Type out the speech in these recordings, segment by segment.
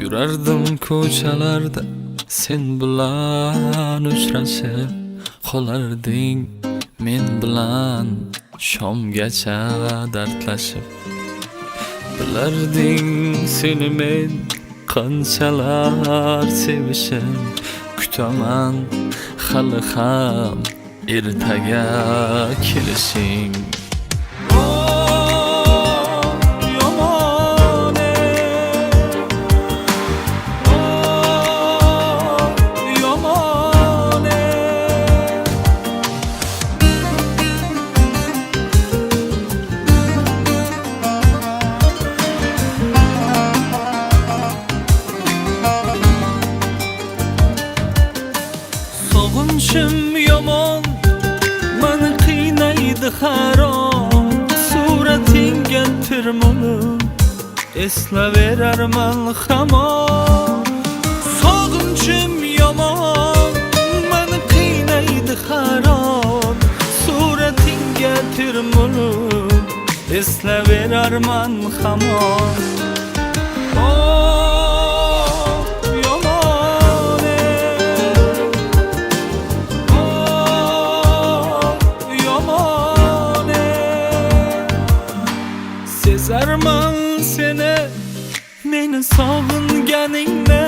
Yurardim ko'chalarda sen bilan uchrashib, qolarding men bilan shomgacha dardlashib. Bilarding seni men qanchalar sevishim, kutaman hali ham ertaga kelishing. Sog'inchim yomon, meni qiynaydi harom. Suratingga tirmalib eslaverarman hamon. Sog'inchim yomon, meni qiynaydi harom. Suratingga tirmalib eslaverarman hamon. Sezarman seni, meni sog'inganingni,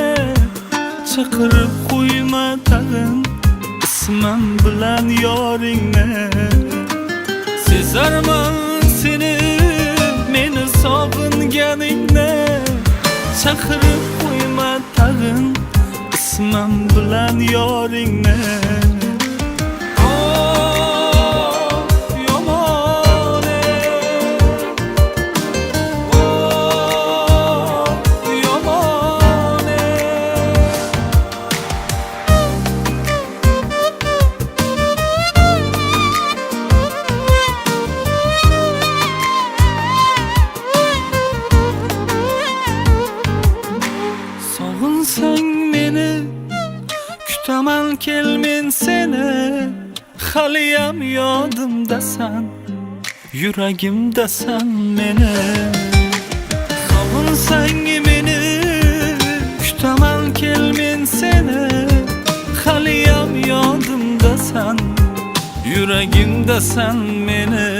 chaqirib qo'yma tag'in ismim bilan yoringni. Sezarman seni, meni sog'inganingni, chaqirib qo'yma tag'in ismim bilan yoringni. Sog'insang meni, kutaman kel men seni. Haliyam yodimdasan, yuragimdasan meni. Sog'insang meni, kutaman kel men seni. Haliyam yodimdasan, yuragimdasan meni.